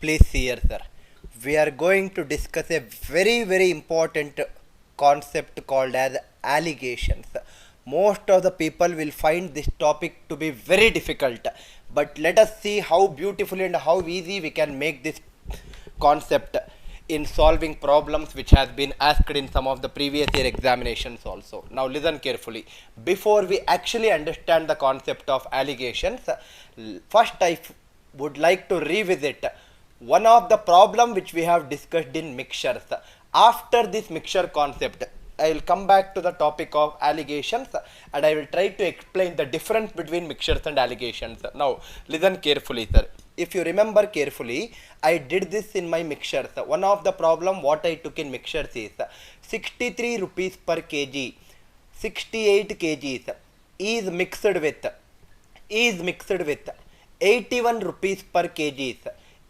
Please see here, sir. We are going to discuss a very important concept called as allegations. Most of the people will find this topic to be very difficult, but let us see how beautifully and how easy we can make this concept in solving problems which has been asked in some of the previous year examinations also. Now listen carefully. Before we actually understand the concept of allegations, first I would like to revisit one of the problem which we have discussed in mixtures. After this mixture concept, I will come back to the topic of allegations and I will try to explain the difference between mixtures and allegations. Now listen carefully, sir. If you remember carefully, I did this in my mixtures. One of the problem what I took in mixtures is 63 rupees per kg, 68 kgs is mixed with 81 rupees per kgs,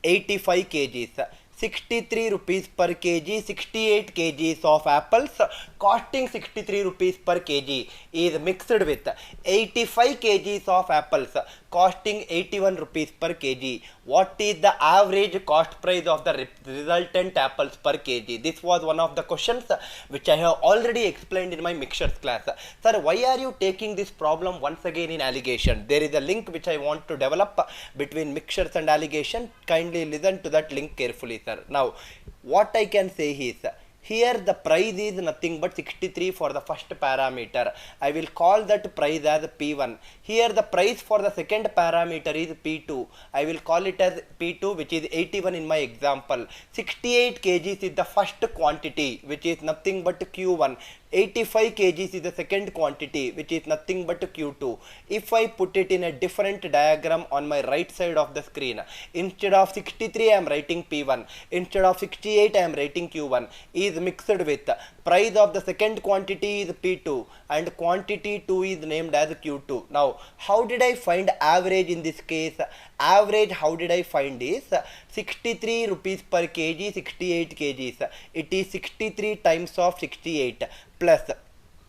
85 kgs, 63 rupees per kg, 68 kgs of apples costing 63 rupees per kg is mixed with 85 kgs of apples costing 81 rupees per kg. What is the average cost price of the resultant apples per kg? This was one of the questions which I have already explained in my mixtures class. Sir, why are you taking this problem once again in allegation? There is a link which I want to develop between mixtures and allegation. Kindly listen to that link carefully, sir. Now, what I can say is, here the price is nothing but 63 for the first parameter. I will call that price as P1. Here the price for the second parameter is P2. I will call it as P2, which is 81 in my example. 68 kgs is the first quantity, which is nothing but Q1. 85 kgs is the second quantity, which is nothing but Q2. If I put it in a different diagram on my right side of the screen, instead of 63 I am writing P1, instead of 68 I am writing Q1, is mixed with price of the second quantity is P2 and quantity 2 is named as Q2. Now, how did I find average in this case? Average, how did I find is 63 rupees per kg, 68 kgs. It is 63 times of 68 plus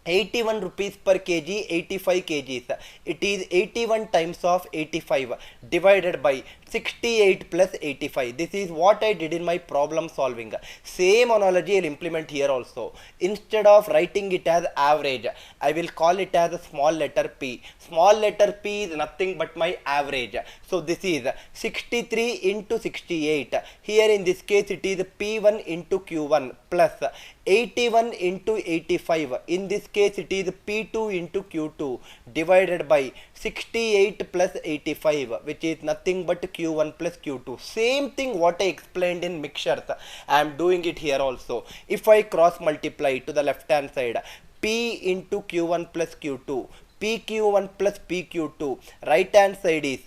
81 rupees per kg, 85 kgs. It is 81 times of 85 divided by 68 plus 85. This is what I did in my problem solving. Same analogy I will implement here also. Instead of writing it as average, I will call it as a small letter p. Small letter p is nothing but my average. So this is 63 into 68. Here in this case it is P1 into Q1 plus 81 into 85. In this case it is P2 into Q2 divided by 68 plus 85, which is nothing but Q1 plus Q2. Same thing what I explained in mixtures, I am doing it here also. If I cross multiply to the left hand side, P into Q1 plus Q2, PQ1 plus PQ2, right hand side is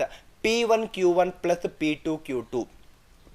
P1 Q1 plus P2 Q2.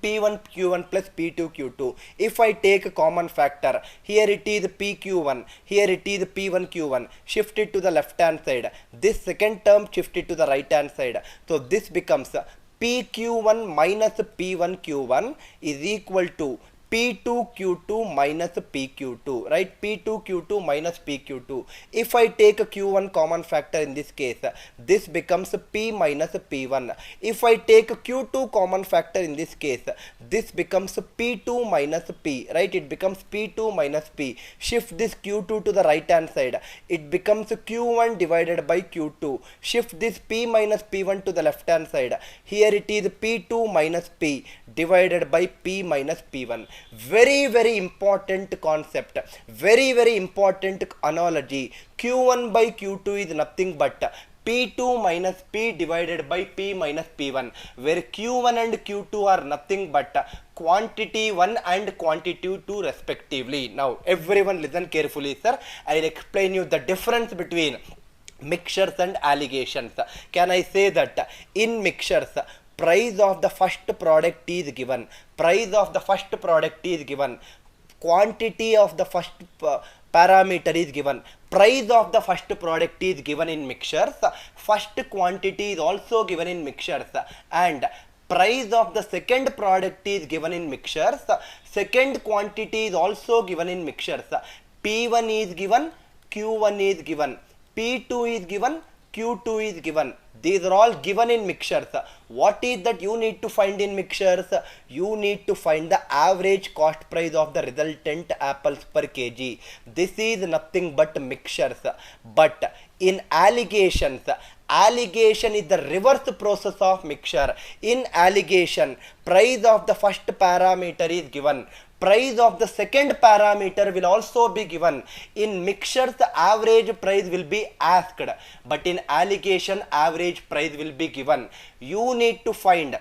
P1 Q1 plus P2 Q2. If I take a common factor, here it is PQ1, here it is P1 Q1, shift it to the left hand side. This second term shift it to the right hand side. So this becomes PQ1 minus P1 Q1 is equal to P2 Q2 minus PQ2, right? P2 Q2 minus PQ2. If I take a Q1 common factor in this case, this becomes P minus P1. If I take a Q2 common factor in this case, this becomes P2 minus P, right? It becomes P2 minus P. Shift this Q2 to the right hand side. It becomes Q1 divided by Q2. Shift this P minus P1 to the left hand side. Here it is P2 minus P divided by P minus P1. Very important concept, very important analogy. Q1 by Q2 is nothing but P2 minus P divided by P minus P1, where Q1 and Q2 are nothing but quantity 1 and quantity 2 respectively. Now everyone listen carefully, sir. I will explain you the difference between mixtures and allegations. Can I say that in mixtures, price of the first product is given, price of the first product is given, quantity of the first parameter is given, price of the first product is given in mixtures, first quantity is also given in mixtures, and price of the second product is given in mixtures, second quantity is also given in mixtures. P1 is given, Q1 is given, P2 is given, Q2 is given. These are all given in mixtures. What is that you need to find in mixtures? You need to find the average cost price of the resultant apples per kg. This is nothing but mixtures. But in allegations, allegation is the reverse process of mixture. In allegation, price of the first parameter is given. Price of the second parameter will also be given. In mixtures, the average price will be asked, but in allegation, average price will be given. You need to find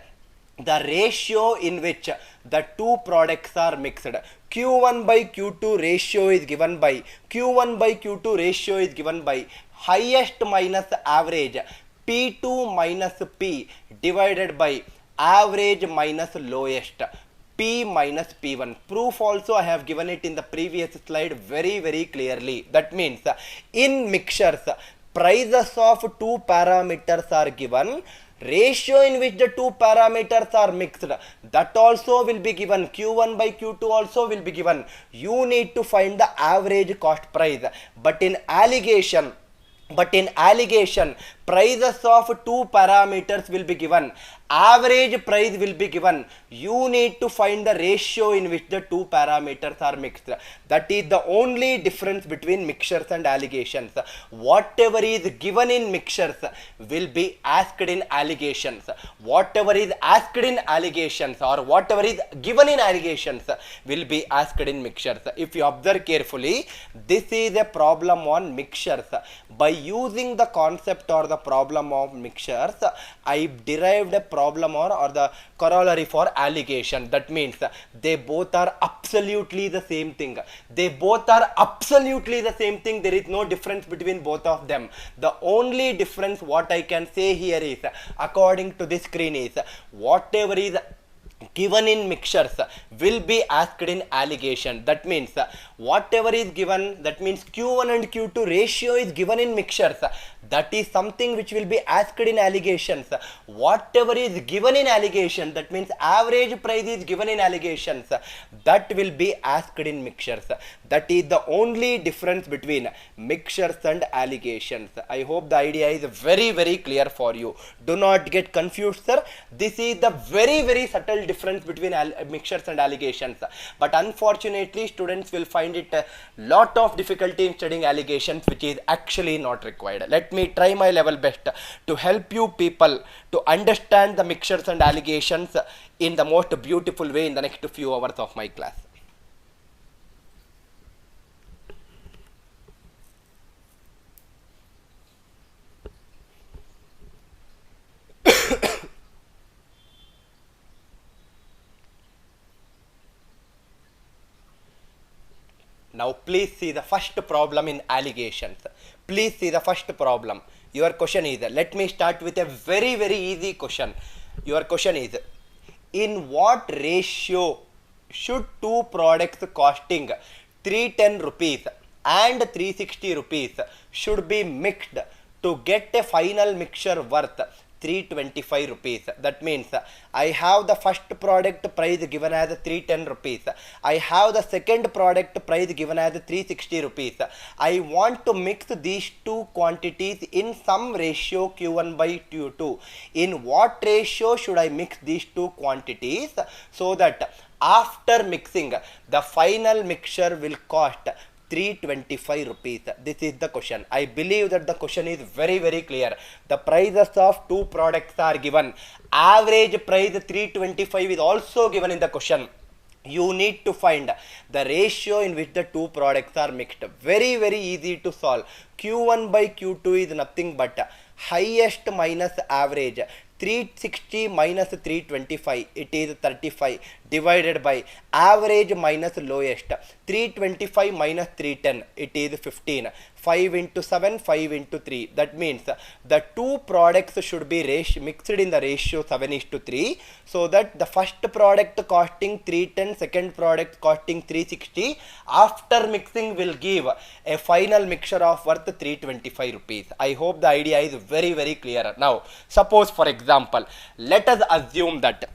the ratio in which the two products are mixed. Q1 by Q2 ratio is given by Q1 by Q2 ratio is given by highest minus average, P2 minus P divided by average minus lowest, P minus P1. Proof also I have given it in the previous slide very clearly. That means in mixtures, prices of two parameters are given. Ratio in which the two parameters are mixed, that also will be given. Q1 by Q2 also will be given. You need to find the average cost price. But in allegation, prices of two parameters will be given. Average price will be given. You need to find the ratio in which the two parameters are mixed. That is the only difference between mixtures and allegations. Whatever is given in mixtures will be asked in allegations. Whatever is asked in allegations or whatever is given in allegations will be asked in mixtures. If you observe carefully, this is a problem on mixtures. By using the concept or the problem of mixtures, I derived a problem or the corollary for allegation. That means they both are absolutely the same thing. They both are absolutely the same thing. There is no difference between both of them. The only difference what I can say here is, according to this screen, is whatever is given in mixtures will be asked in allegation. That means whatever is given, that means Q1 and Q2 ratio is given in mixtures. That is something which will be asked in allegations. Whatever is given in allegation, that means average price is given in allegations, that will be asked in mixtures. That is the only difference between mixtures and allegations. I hope the idea is very clear for you. Do not get confused, sir. This is the very subtle difference between mixtures and allegations. But unfortunately, students will find it a lot of difficulty in studying allegations, which is actually not required. Let me try my level best to help you people to understand the mixtures and allegations in the most beautiful way in the next few hours of my class. Now please see the first problem in allegations. Please see the first problem. Your question is, let me start with a very easy question. Your question is, in what ratio should two products costing 310 rupees and 360 rupees should be mixed to get a final mixture worth 325 rupees. That means I have the first product price given as 310 rupees. I have the second product price given as 360 rupees. I want to mix these two quantities in some ratio Q1 by Q2. In what ratio should I mix these two quantities so that after mixing the final mixture will cost 325 rupees. This is the question. I believe that the question is very clear. The prices of two products are given. Average price 325 is also given in the question. You need to find the ratio in which the two products are mixed. Very easy to solve. Q1 by Q2 is nothing but highest minus average. 360 minus 325, it is 35, divided by average minus lowest. 325 minus 310, it is 15. 5 into 7, 5 into 3. That means the two products should be mixed in the ratio 7:3, so that the first product costing 310, second product costing 360, after mixing will give a final mixture of worth 325 rupees. I hope the idea is very clear. Now, suppose for example, let us assume that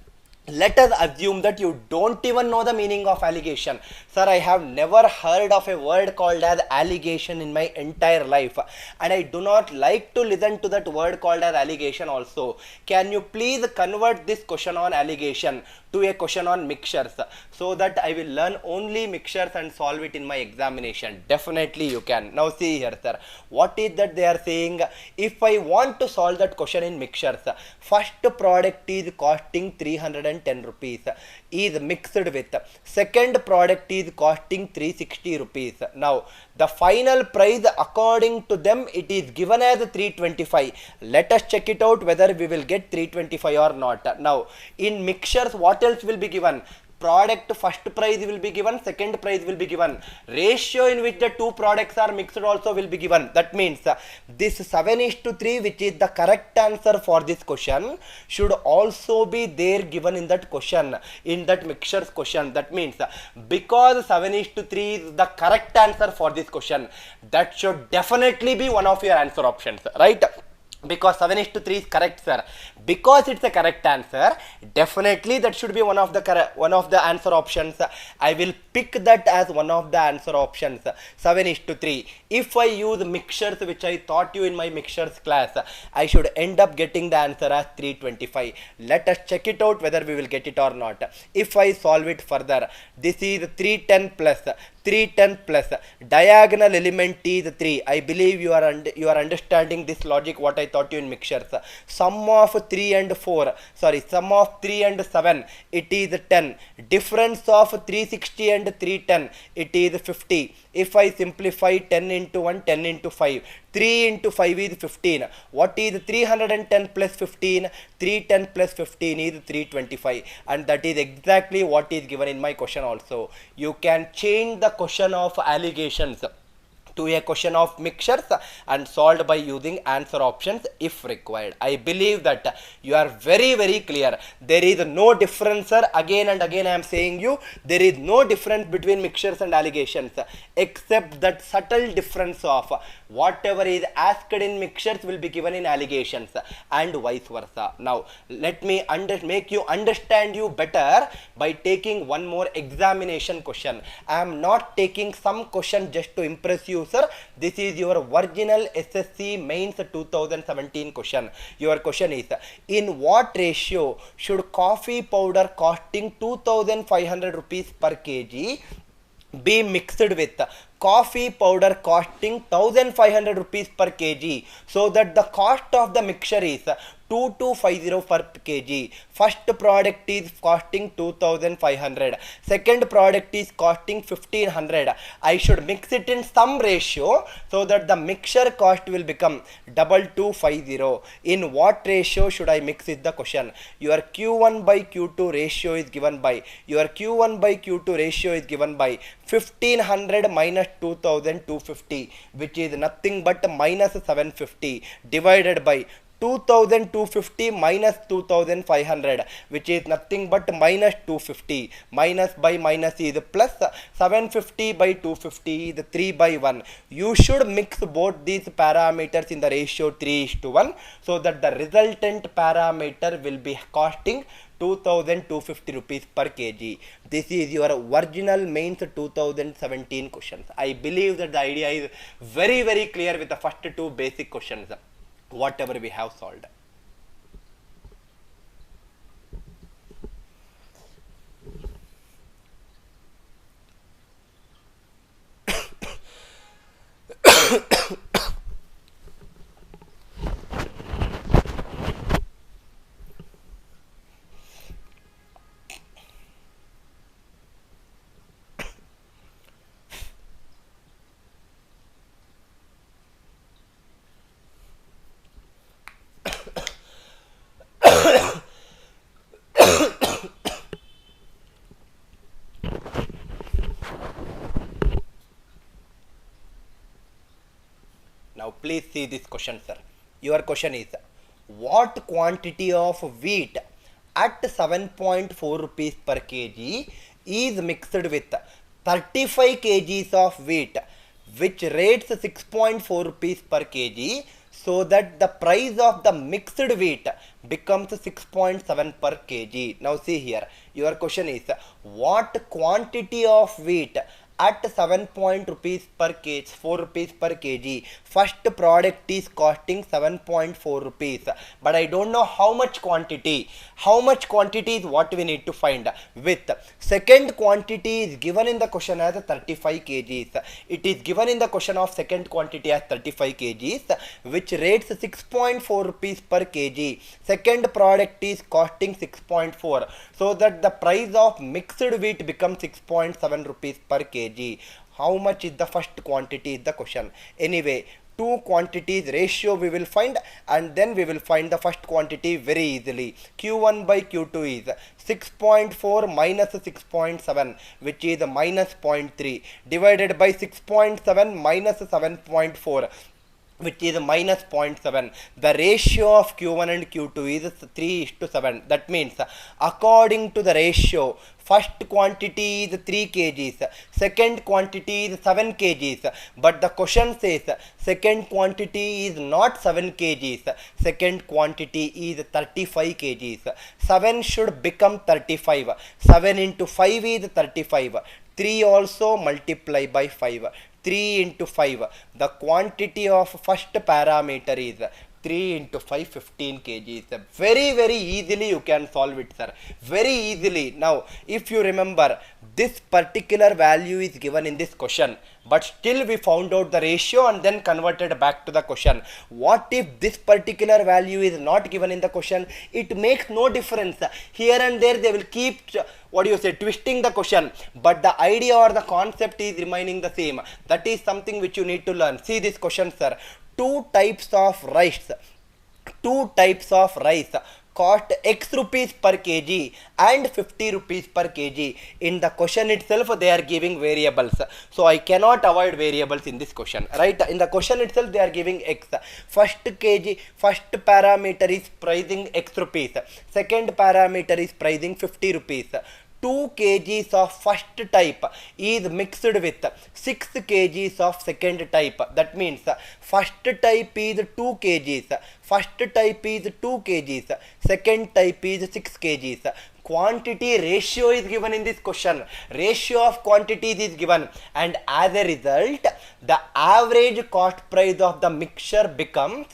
Let us assume that you don't even know the meaning of allegation. Sir, I have never heard of a word called as allegation in my entire life, and I do not like to listen to that word called as allegation also. Can you please convert this question on allegation to a question on mixtures, so that I will learn only mixtures and solve it in my examination? Definitely you can. Now see here, sir, what is that they are saying? If I want to solve that question in mixtures, first product is costing 310 rupees, is mixed with second product is costing 360 rupees. Now the final price according to them it is given as 325. Let us check it out whether we will get 325 or not. Now in mixtures, what else will be given? Product first price will be given, second price will be given, ratio in which the two products are mixed also will be given. That means this 7:3, which is the correct answer for this question, should also be there given in that question, in that mixtures question. That means because 7:3 is the correct answer for this question, that should definitely be one of your answer options, right? Because 7:3 is correct, sir. Because it's a correct answer, definitely that should be one of the answer options. I will pick that as one of the answer options, 7:3. If I use mixtures, which I taught you in my mixtures class, I should end up getting the answer as 325. Let us check it out whether we will get it or not. If I solve it further, this is 310 plus 310 plus diagonal element is 3. I believe you are understanding this logic what I taught you in mixtures. Sum of 3 and 4, sorry, sum of 3 and 7, it is 10. Difference of 360 and 310, it is 50. If I simplify 10 into 1, 10 into 5, 3 into 5 is 15. What is 310 plus 15? 310 plus 15 is 325. And that is exactly what is given in my question also. You can change the question of allegations to a question of mixtures and solved by using answer options if required. I believe that you are very clear. There is no difference, sir. Again and again I am saying you, there is no difference between mixtures and allegations, except that subtle difference of whatever is asked in mixtures will be given in allegations and vice versa. Now let me make you understand you better by taking one more examination question. I am not taking some question just to impress you, sir. This is your original SSC mains 2017 question. Your question is, in what ratio should coffee powder costing 2500 rupees per kg be mixed with coffee powder costing 1500 rupees per kg, so that the cost of the mixture is 2250 per kg. First product is costing 2500, second product is costing 1500. I should mix it in some ratio so that the mixture cost will become 2250. In what ratio should I mix is the question. Your Q1 by Q2 ratio is given by 1500 minus 2250, which is nothing but minus 750, divided by 2250 minus 2500, which is nothing but minus 250. Minus by minus is plus. 750 by 250 is 3 by 1. You should mix both these parameters in the ratio 3:1, so that the resultant parameter will be costing 2250 rupees per kg. This is your original mains 2017 questions. I believe that the idea is very clear with the first two basic questions, whatever we have solved. Now please see this question, sir. Your question is, what quantity of wheat at 7.4 rupees per kg is mixed with 35 kgs of wheat, which rates 6.4 rupees per kg, so that the price of the mixed wheat becomes 6.7 per kg. Now see here, your question is what quantity of wheat at 7 rupees per kg, 4 rupees per kg, first product is costing 7.4 rupees, but I don't know how much quantity. How much quantity is what we need to find. With second quantity is given in the question as 35 kgs. It is given in the question of second quantity as 35 kgs, which rates 6.4 rupees per kg. Second product is costing 6.4, so that the price of mixed wheat becomes 6.7 rupees per kg. How much is the first quantity is the question. Anyway, two quantities ratio we will find, and then we will find the first quantity very easily. Q1 by Q2 is 6.4 minus 6.7, which is minus 0.3, divided by 6.7 minus 7.4, which is minus 0.7. The ratio of Q1 and Q2 is 3:7. That means according to the ratio, first quantity is 3 kgs, second quantity is 7 kgs, but the question says second quantity is not 7 kgs, second quantity is 35 kgs. 7 should become 35. 7 into 5 is 35. 3 also multiply by 5. 3 into 5. The quantity of first parameter is 3 into 5, 15 kgs. Very easily you can solve it, sir. Very easily. Now, if you remember, this particular value is given in this question, but still we found out the ratio and then converted back to the question. What if this particular value is not given in the question? It makes no difference. Here and there they will keep, twisting the question, but the idea or the concept is remaining the same. That is something which you need to learn. See this question, sir. Two types of rice cost X rupees per kg and 50 rupees per kg. In the question itself they are giving variables, so I cannot avoid variables in this question, right? In the question itself they are giving X. First parameter is pricing X rupees, second parameter is pricing 50 rupees. 2 kgs of first type is mixed with 6 kgs of second type. That means first type is 2 kgs, second type is 6 kgs. Quantity ratio is given in this question. Ratio of quantities is given, and as a result, the average cost price of the mixture becomes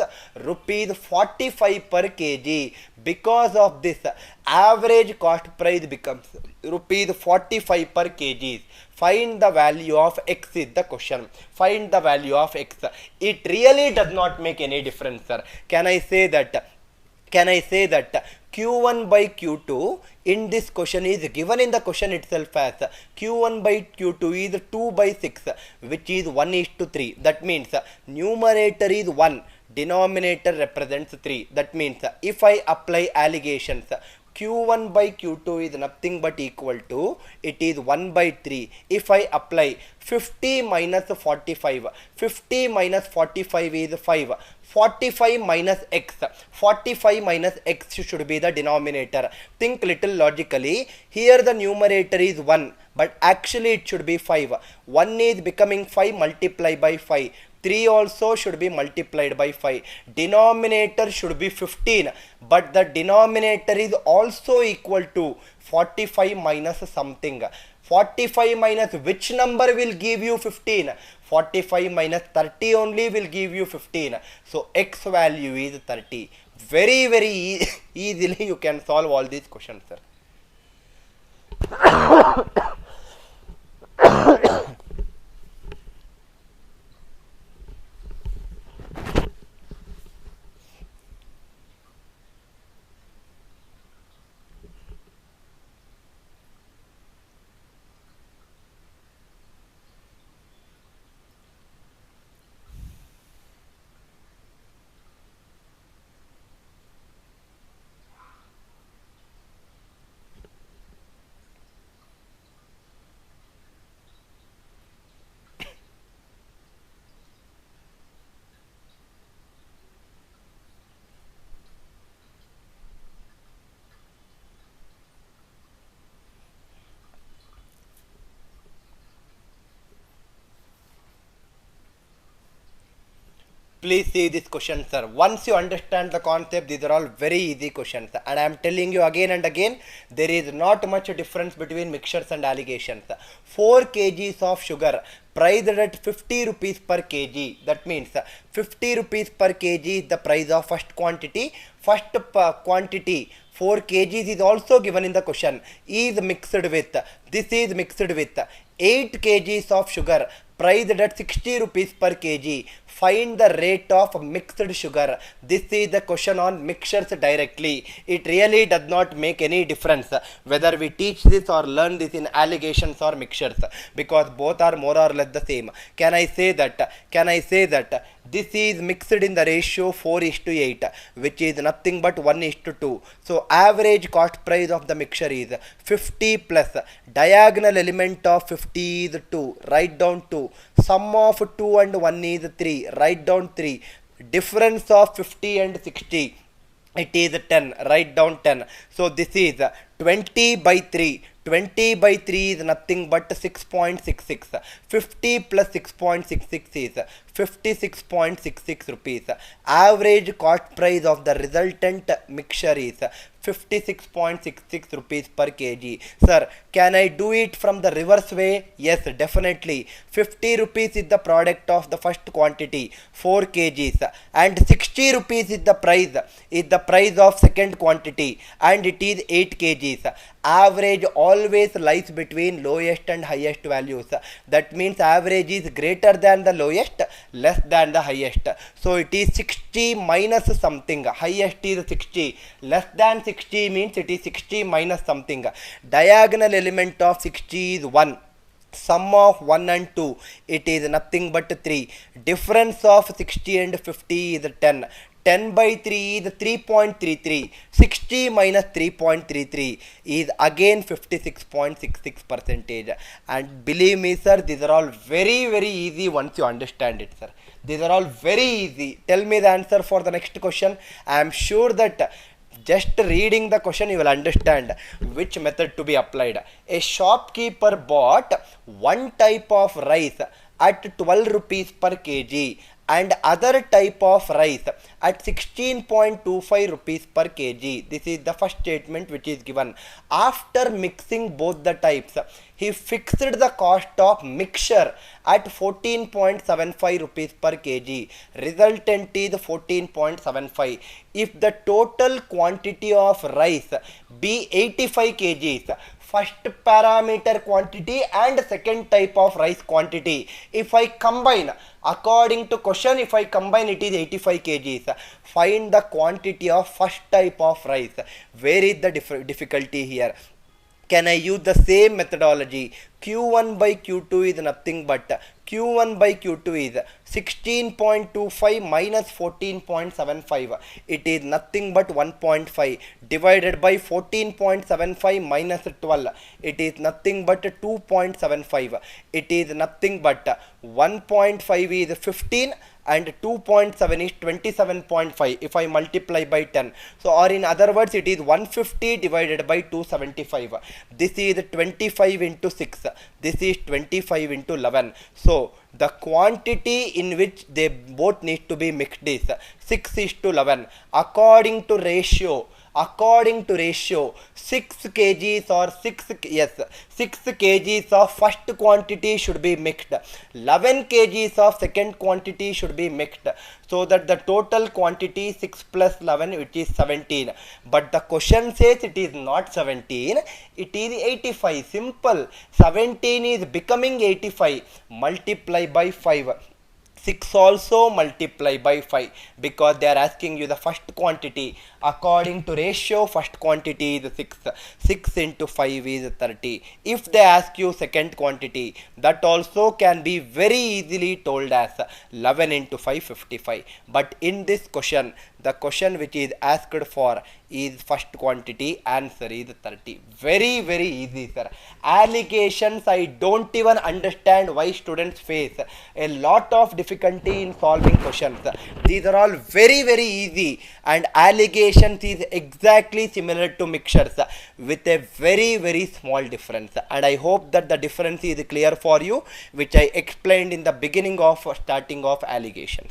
rupees 45 per kg. Because of this, average cost price becomes rupees 45 per kg. Find the value of X is the question. Find the value of X. It really does not make any difference, sir. Can I say that Q1 by Q2 in this question is given in the question itself as Q1 by Q2 is 2 by 6, which is 1:3. That means numerator is 1, denominator represents 3. That means if I apply allegations, Q1 by Q2 is nothing but equal to, it is 1 by 3. If I apply 50 minus 45, 50 minus 45 is 5. 45 minus x, 45 minus x should be the denominator. Think little logically. Here the numerator is 1, but actually it should be 5. 1 is becoming 5 multiplied by 5. 3 also should be multiplied by 5. Denominator should be 15, but the denominator is also equal to 45 minus something. 45 minus which number will give you 15? 45 minus 30 only will give you 15. So x value is 30. Very easily you can solve all these questions, sir. Please see this question, sir. Once you understand the concept, these are all very easy questions. And I am telling you again and again, there is not much difference between mixtures and allegations. 4 kgs of sugar priced at 50 rupees per kg. That means 50 rupees per kg is the price of first quantity. First quantity 4 kgs is also given in the question, is mixed with, this is mixed with 8 kgs of sugar priced at 60 rupees per kg. Find the rate of mixed sugar. This is the question on mixtures directly. It really does not make any difference whether we teach this or learn this in allegations or mixtures, because both are more or less the same. Can I say that this is mixed in the ratio 4:8, which is nothing but 1:2. So average cost price of the mixture is 50 plus diagonal element of 50 is 2. Write down 2. Sum of 2 and 1 is 3. Write down 3. Difference of 50 and 60, it is 10. Write down 10. So this is 20 by 3. 20 by 3 is nothing but 6.66. 50 plus 6.66 is 56.66 rupees. Average cost price of the resultant mixture is 56.66 rupees per kg. Sir, can I do it from the reverse way? Yes, definitely. 50 rupees is the product of the first quantity, 4 kgs, and 60 rupees is the price of second quantity, and it is 8 kgs. Average always lies between lowest and highest values. That means average is greater than the lowest, less than the highest. So it is 60 minus something. Highest is 60. Less than 60 means it is 60 minus something. Diagonal element of 60 is 1. Sum of 1 and 2, it is nothing but 3. Difference of 60 and 50 is 10. 10 by 3 is 3.33. 60 minus 3.33 is again 56.66 percentage. And believe me, sir, these are all very, very easy once you understand it, sir. These are all very easy. Tell me the answer for the next question. I am sure that just reading the question you will understand which method to be applied. A shopkeeper bought one type of rice at 12 rupees per kg and other type of rice at 16.25 rupees per kg. This is the first statement which is given. After mixing both the types, he fixed the cost of mixture at 14.75 rupees per kg. Resultant is 14.75. If the total quantity of rice be 85 kgs, first parameter quantity and second type of rice quantity, if I combine, according to question, if I combine, it is 85 kgs. Find the quantity of first type of rice. Where is the difficulty here? Can I use the same methodology? Q1 by Q2 is nothing but Q1 by Q2 is 16.25 minus 14.75. It is nothing but 1.5 divided by 14.75 minus 12. It is nothing but 2.75. It is nothing but 1.5 is 15 and 2.7 is 27.5 if I multiply by 10. So, or in other words, it is 150 divided by 275. This is 25 into 6. This is 25 into 11. So, the quantity in which they both need to be mixed is 6:11. According to ratio, 6 kgs or 6 kgs of first quantity should be mixed. 11 kgs of second quantity should be mixed. So that the total quantity 6 plus 11, which is 17. But the question says it is not 17, it is 85. Simple. 17 is becoming 85. Multiply by 5. 6 also multiply by 5, because they are asking you the first quantity. According to ratio, first quantity is 6. 6 into 5 is 30. If they ask you second quantity, that also can be very easily told as 11 into 5, 55. But in this question, the question which is asked for is first quantity, answer is 30. Very, very easy, sir. Allegations, I don't even understand why students face a lot of difficulty in solving questions. These are all very, very easy, and allegations is exactly similar to mixtures with a very, very small difference. And I hope that the difference is clear for you, which I explained in the beginning of starting of allegations.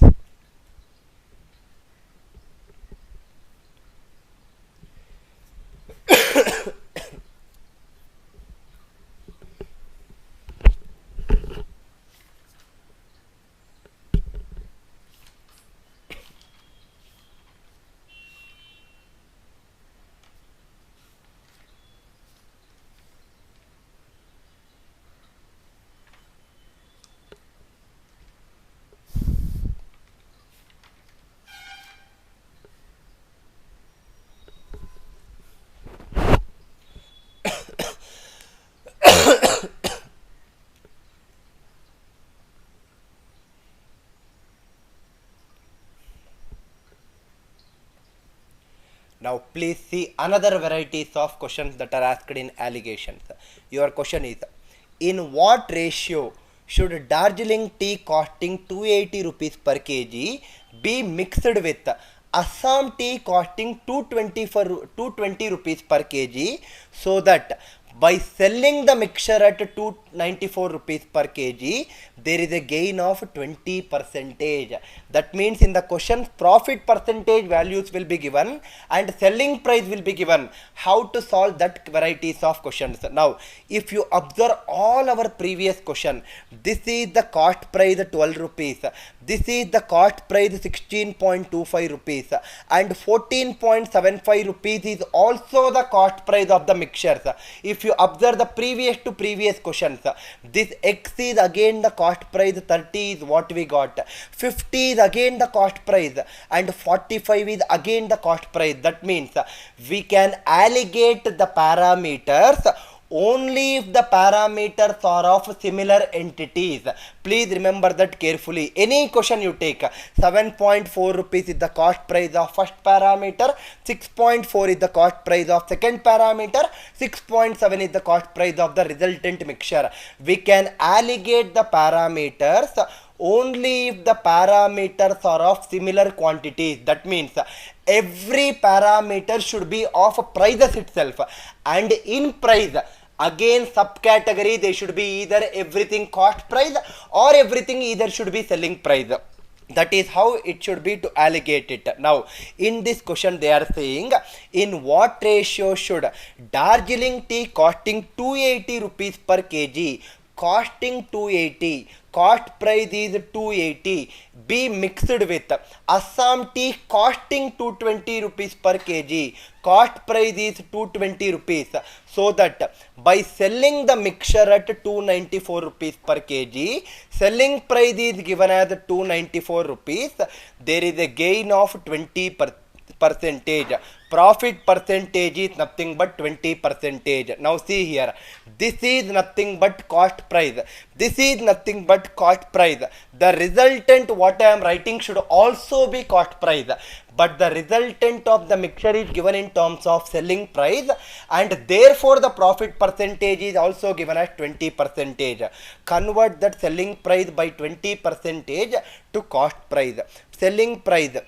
Now please see another varieties of questions that are asked in allegations. Your question is, in what ratio should Darjeeling tea costing 280 rupees per kg be mixed with Assam tea costing 220 rupees per kg, so that by selling the mixture at 294 rupees per kg, there is a gain of 20%. That means in the question, profit percentage values will be given and selling price will be given. How to solve that varieties of questions? Now, if you observe all our previous question, this is the cost price 12 rupees, this is the cost price 16.25 rupees, and 14.75 rupees is also the cost price of the mixtures. If you observe the previous to previous questions, this X is again the cost price, 30 is what we got, 50 is again the cost price, and 45 is again the cost price. That means we can allocate the parameters only if the parameters are of similar entities. Please remember that carefully. Any question you take, 7.4 rupees is the cost price of first parameter, 6.4 is the cost price of second parameter, 6.7 is the cost price of the resultant mixture. We can allocate the parameters only if the parameters are of similar quantities. That means every parameter should be of prices itself, and in price again subcategory they should be either everything cost price or everything either should be selling price. That is how it should be to allocate it. Now in this question they are saying, in what ratio should Darjeeling tea costing 280 rupees per kg, costing 280, cost price is 280, be mixed with Assam tea costing 220 rupees per kg, cost price is 220 rupees, so that by selling the mixture at 294 rupees per kg, selling price is given as 294 rupees, there is a gain of 20%. Profit percentage is nothing but 20%. Now see here, this is nothing but cost price, this is nothing but cost price. The resultant what I am writing should also be cost price, but the resultant of the mixture is given in terms of selling price, and therefore the profit percentage is also given as 20%. Convert that selling price by 20% to cost price. Selling price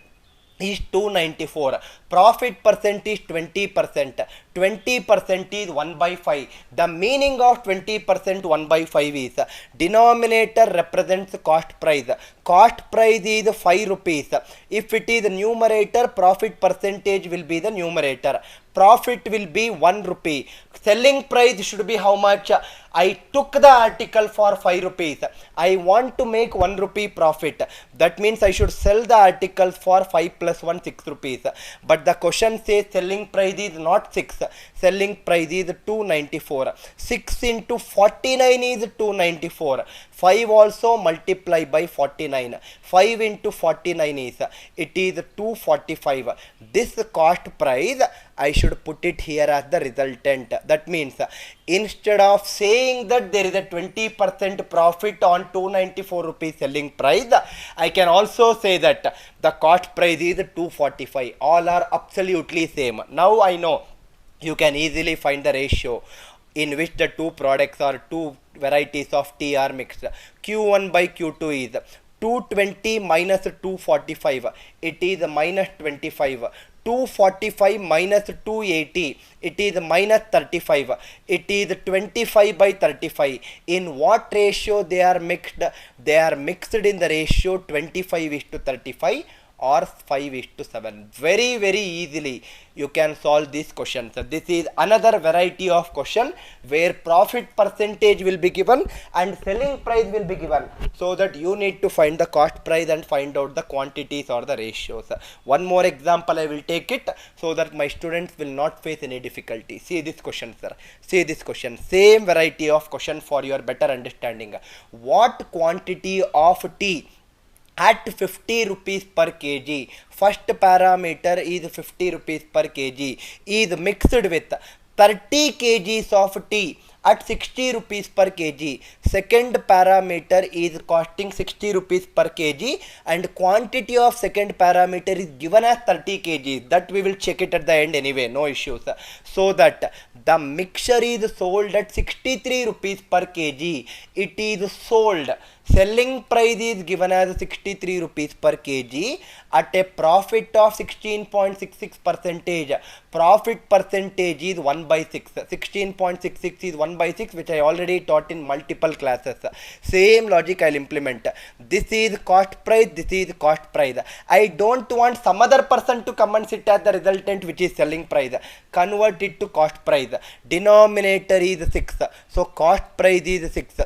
is 294, profit percent is 20%, 20% is 1 by 5. The meaning of 20% 1 by 5 is denominator represents cost price is 5 rupees. If it is numerator, profit percentage will be the numerator, profit will be 1 rupee. Selling price should be how much? I took the article for 5 rupees. I want to make 1 rupee profit. That means I should sell the articles for 5 plus 1, 6 rupees. But the question says selling price is not 6. Selling price is 294. 6 into 49 is 294. 5 also multiply by 49. 5 into 49 is, it is 245. This cost price I should put it here as the resultant. That means instead of saying that there is a 20% profit on 294 rupees selling price, I can also say that the cost price is 245. All are absolutely same. Now I know you can easily find the ratio in which the two products or two varieties of tea are mixed. Q1 by Q2 is 220 minus 245, it is minus 25. 245 minus 280, it is minus 35. It is 25 by 35. In what ratio they are mixed? They are mixed in the ratio 25:35 or 5:7. Very easily you can solve this question. So this is another variety of question where profit percentage will be given and selling price will be given, so that you need to find the cost price and find out the quantities or the ratios. One more example I will take it so that my students will not face any difficulty. See this question, sir. See this question. Same variety of question for your better understanding. What quantity of tea at 50 rupees per kg, first parameter is 50 rupees per kg, is mixed with 30 kgs of tea at 60 rupees per kg. Second parameter is costing 60 rupees per kg, and quantity of second parameter is given as 30 kg. That we will check it at the end anyway, no issues. So that the mixture is sold at 63 rupees per kg. It is sold. Selling price is given as 63 rupees per kg at a profit of 16.66 percentage. Profit percentage is 1 by 6. 16.66 is 1 by 6, which I already taught in multiple classes. Same logic I will implement. This is cost price, this is cost price. I don't want some other person to come and sit as the resultant, which is selling price. Convert it to cost price. Denominator is 6. So cost price is 6.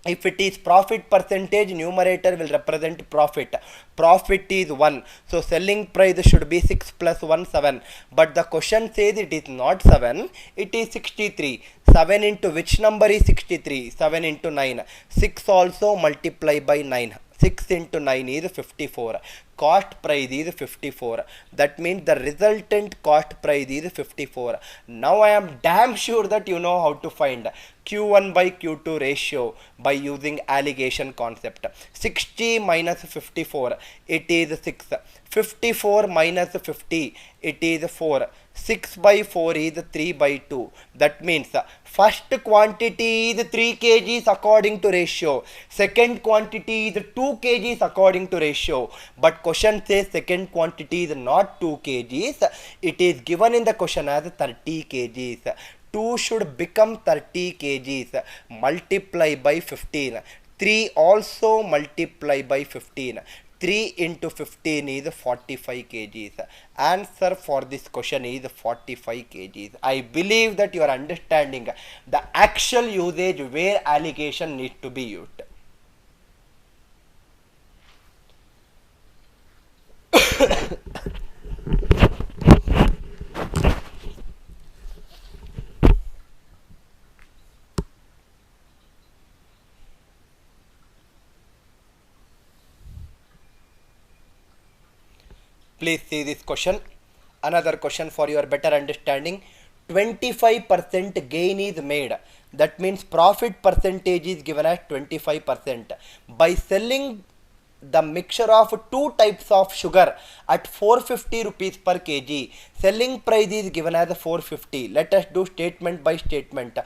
If it is profit percentage, numerator will represent profit. Profit is 1. So selling price should be 6 plus 1, 7. But the question says it is not 7, it is 63. 7 into which number is 63? 7 into 9. 6 also multiply by 9. 6 into 9 is 54. Cost price is 54. That means the resultant cost price is 54. Now I am damn sure that you know how to find Q1 by Q2 ratio by using alligation concept. 60 minus 54, it is 6. 54 minus 50, it is 4. 6 by 4 is 3 by 2. That means first quantity is 3 kgs according to ratio. Second quantity is 2 kgs according to ratio. But question says second quantity is not 2 kgs. It is given in the question as 30 kgs. 2 should become 30 kgs. Multiply by 15. 3 also multiply by 15. 3 into 15 is 45 kgs. Answer for this question is 45 kgs. I believe that you are understanding the actual usage where alligation needs to be used. Please see this question. Another question for your better understanding. 25% gain is made. That means profit percentage is given as 25%. By selling the mixture of two types of sugar at 450 rupees per kg. Selling price is given as 450. Let us do statement by statement.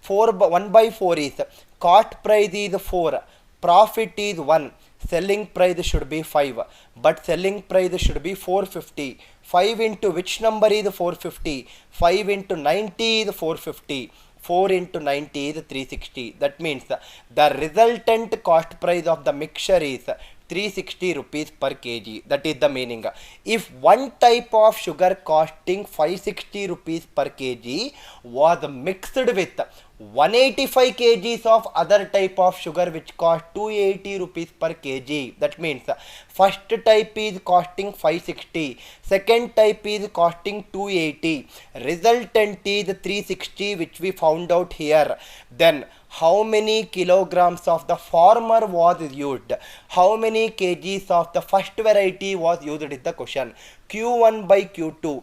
1 by 4 is cost price is 4. Profit is 1. Selling price should be 5, but selling price should be 450. 5 into which number is 450? 5 into 90 is 450. 4 into 90 is 360. That means the resultant cost price of the mixture is 360 rupees per kg. That is the meaning. If one type of sugar costing 560 rupees per kg was mixed with 185 kgs of other type of sugar which cost 280 rupees per kg. That means first type is costing 560, second type is costing 280, resultant is 360 which we found out here. Then how many kilograms of the former was used? How many kgs of the first variety was used is the question. Q1 by Q2.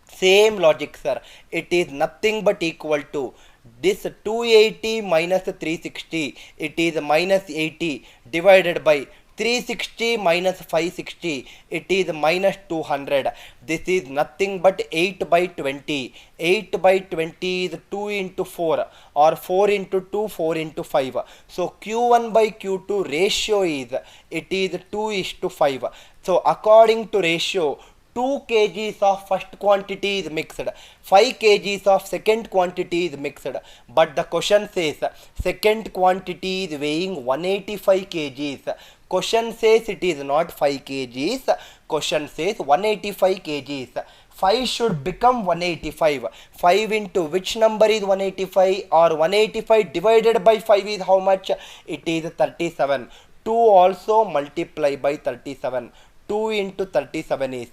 Same logic, sir. It is nothing but equal to this 280 minus 360. It is minus 80 divided by 360 minus 560. It is minus 200. This is nothing but 8 by 20. 8 by 20 is 2 into 4 or 4 into 2, 4 into 5. So Q1 by Q2 ratio is, it is 2:5. So according to ratio, 2 kgs of first quantity is mixed, 5 kgs of second quantity is mixed. But the question says second quantity is weighing 185 kgs. Question says it is not 5 kgs. Question says 185 kgs. 5 should become 185. 5 into which number is 185, or 185 divided by 5 is how much? It is 37. 2 also multiply by 37. 2 into 37 is,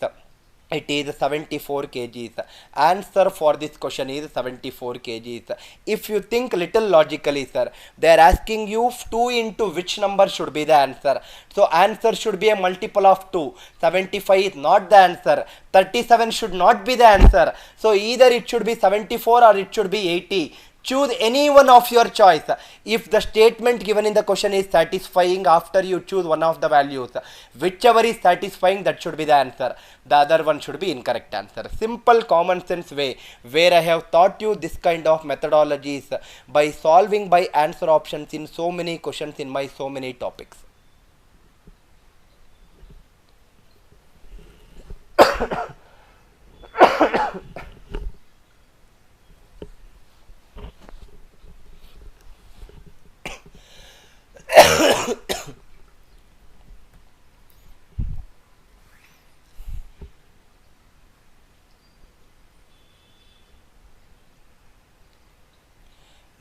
it is 74 kgs. Answer for this question is 74 kgs. If you think little logically, sir, they are asking you 2 into which number should be the answer. So answer should be a multiple of 2. 75 is not the answer. 37 should not be the answer. So either it should be 74 or it should be 80. Choose any one of your choice. If the statement given in the question is satisfying, after you choose one of the values, whichever is satisfying, that should be the answer. The other one should be incorrect answer. Simple common sense way where I have taught you this kind of methodologies by solving by answer options in so many questions in my so many topics.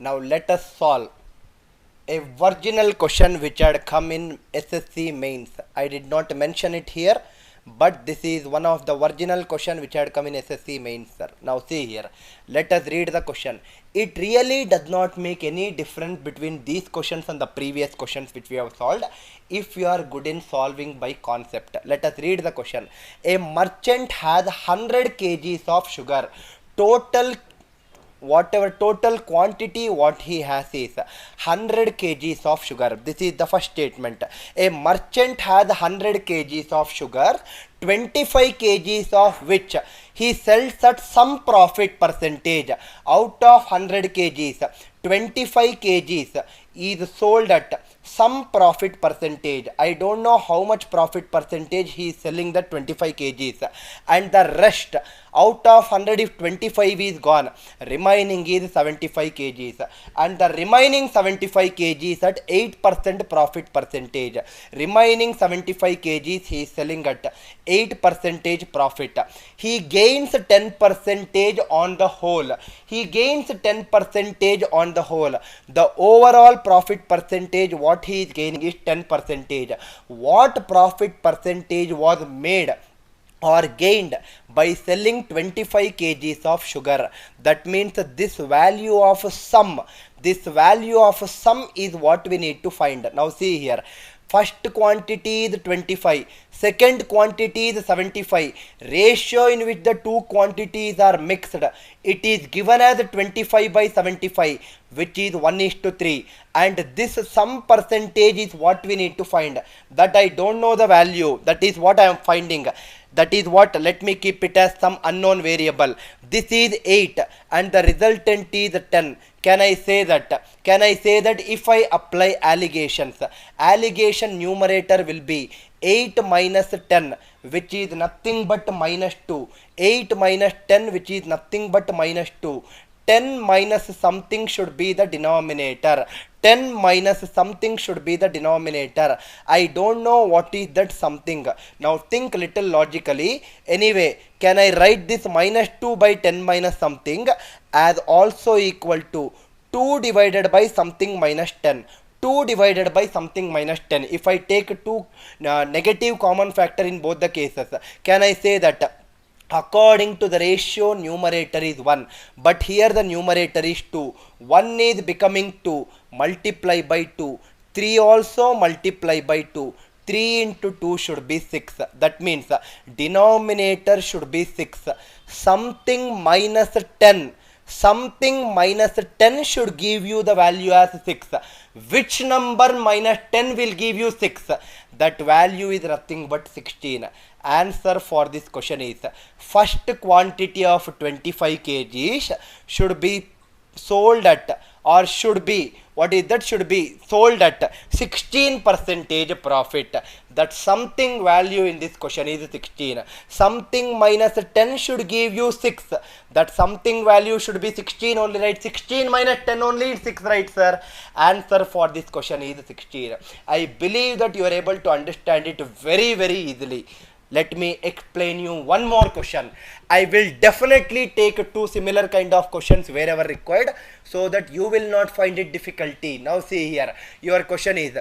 Now let us solve a virginal question which had come in SSC mains. I did not mention it here, but this is one of the virginal question which had come in SSC mains, sir. Now see here, let us read the question. It really does not make any difference between these questions and the previous questions which we have solved if you are good in solving by concept. Let us read the question. A merchant has 100 kgs of sugar. Total quantity what he has is 100 kgs of sugar. This is the first statement. A merchant has 100 kgs of sugar, 25 kgs of which he sells at some profit percentage. Out of 100 kgs, 25 kgs is sold at some profit percentage. I don't know how much profit percentage he is selling the 25 kgs, and the rest out of 100, if 25 is gone, remaining is 75 kgs, and the remaining 75 kgs at 8% profit percentage. Remaining 75 kgs he is selling at 8% profit. He gains 10% on the whole. He gains 10% on the whole. The overall profit percentage what he is gaining is 10%. What profit percentage was made or gained by selling 25 kgs of sugar? That means this value of sum is what we need to find. Now see here, first quantity is 25, second quantity is 75. Ratio in which the two quantities are mixed, it is given as 25 by 75, which is 1:3, and this sum percentage is what we need to find. That I don't know the value, that is what I am finding. That is what, let me keep it as some unknown variable. This is 8 and the resultant is 10. Can I say that if I apply allegation numerator will be 8 minus 10, which is nothing but minus 2. 8 minus 10, which is nothing but minus 2. 10 minus something should be the denominator. 10 minus something should be the denominator. I don't know what is that something. Now think little logically. Anyway, can I write this minus 2 by 10 minus something as also equal to 2 divided by something minus 10. 2 divided by something minus 10. If I take 2 negative common factor in both the cases, can I say that according to the ratio numerator is 1, but here the numerator is 2. 1 is becoming 2, multiply by 2. 3 also multiply by 2. 3 into 2 should be 6. That means denominator should be 6. Something minus 10. Something minus 10 should give you the value as 6. Which number minus 10 will give you 6? That value is nothing but 16. Answer for this question is first quantity of 25 kgs should be sold at, or should be, what is that, should be sold at 16% profit. That something value in this question is 16. Something minus 10 should give you 6. That something value should be 16 only, right? 16 minus 10 only is 6, right, sir? Answer for this question is 16. I believe that you are able to understand it very, very easily. Let me explain you one more question. I will definitely take 2 similar kind of questions wherever required, so that you will not find it difficulty. Now see here, your question is,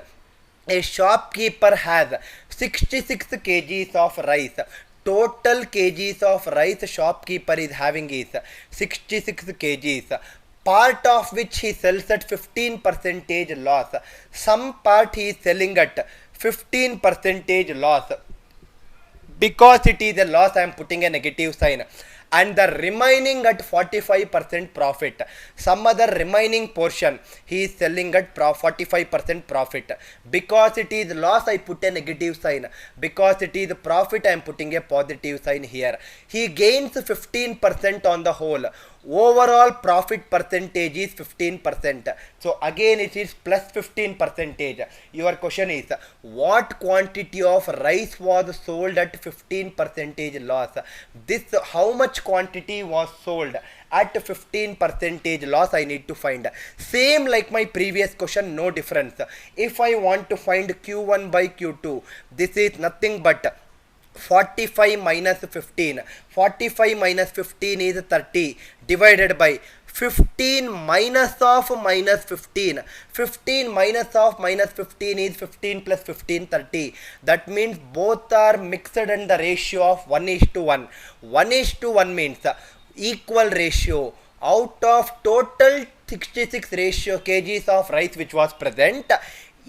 a shopkeeper has 66 kgs of rice. Total kgs of rice shopkeeper is having is 66 kgs. Part of which he sells at 15% loss. Some part he is selling at 15% loss. Because it is a loss, I am putting a negative sign. and the remaining at 45% profit. Some other remaining portion he is selling at 45% profit. Because it is loss, I put a negative sign. Because it is profit, I am putting a positive sign here. He gains 15% on the whole. Overall profit percentage is 15%. So again it is plus 15%. Your question is, what quantity of rice was sold at 15% loss? This, how much quantity was sold at 15% loss, I need to find. Same like my previous question, no difference. If I want to find Q1 by Q2, this is nothing but 45 minus 15. 45 minus 15 is 30 divided by 15 minus of minus 15. 15 minus of minus 15 is 15 plus 15, 30. That means both are mixed in the ratio of 1:1. 1:1 means equal ratio. Out of total 66 kgs of rice which was present,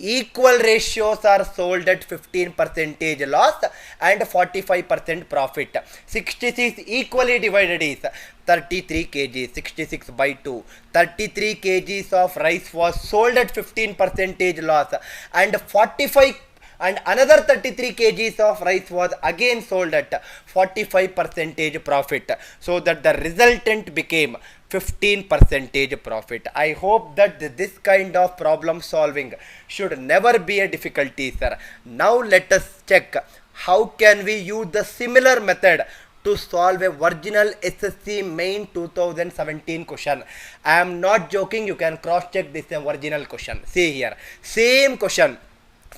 equal ratios are sold at 15% loss and 45% profit. 66 equally divided is 33 kg. 66 by 2. 33 kgs of rice was sold at 15% loss and 45, and another 33 kgs of rice was again sold at 45% profit. So that the resultant became 15% profit. I hope that this kind of problem solving should never be a difficulty, sir. Now let us check how can we use the similar method to solve a original SSC main 2017 question. I am not joking, you can cross check this original question. See here, same question,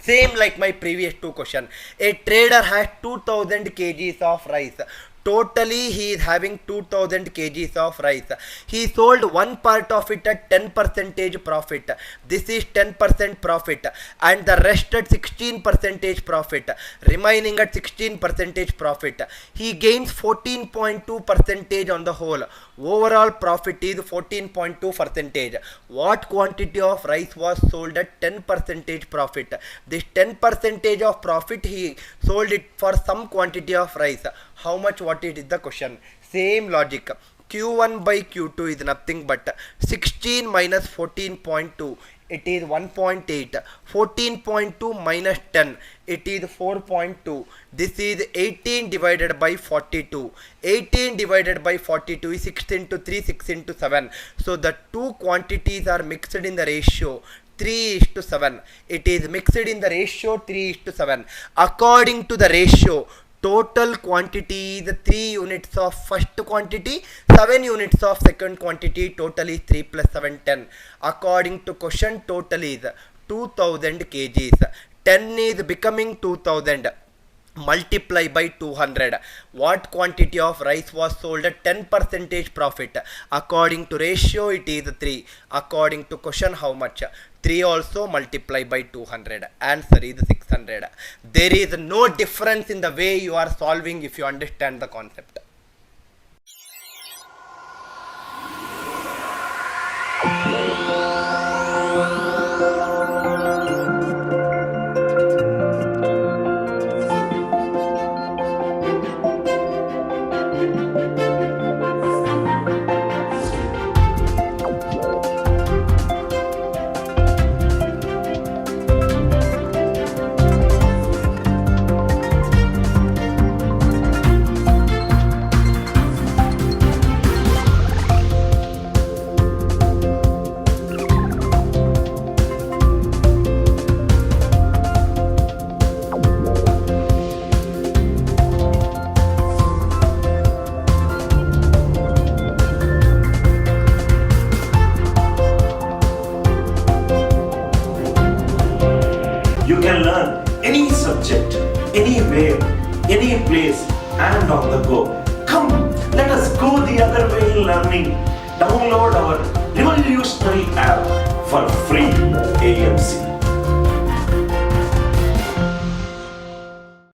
same like my previous two question. A trader has 2000 kgs of rice. Totally he is having 2000 kgs of rice. He sold one part of it at 10% profit. This is 10% profit and the rest at 16% profit. Remaining at 16% profit. He gains 14.2% on the whole. Overall profit is 14.2%. What quantity of rice was sold at 10% profit? This 10% of profit he sold it for some quantity of rice. How much? What it is the question? Same logic. Q1 by Q2 is nothing but 16 minus 14.2. It is 1.8. 14.2 minus 10. It is 4.2. This is 18 divided by 42. 18 divided by 42 is 6 into 3, 6 into 7. So the two quantities are mixed in the ratio 3:7. It is mixed in the ratio 3:7. According to the ratio, total quantity is 3 units of first quantity, 7 units of second quantity. Total is 3 plus 7, 10. According to question, total is 2000 kgs. 10 is becoming 2000. Multiply by 200. What quantity of rice was sold at 10% profit? According to ratio, it is 3. According to question, how much? 3 also multiply by 200. Answer is 600. There is no difference in the way you are solving if you understand the concept. You can learn any subject, anywhere, any place, and on the go. Come, let us go the other way in learning. Download our revolutionary app for free. AMC.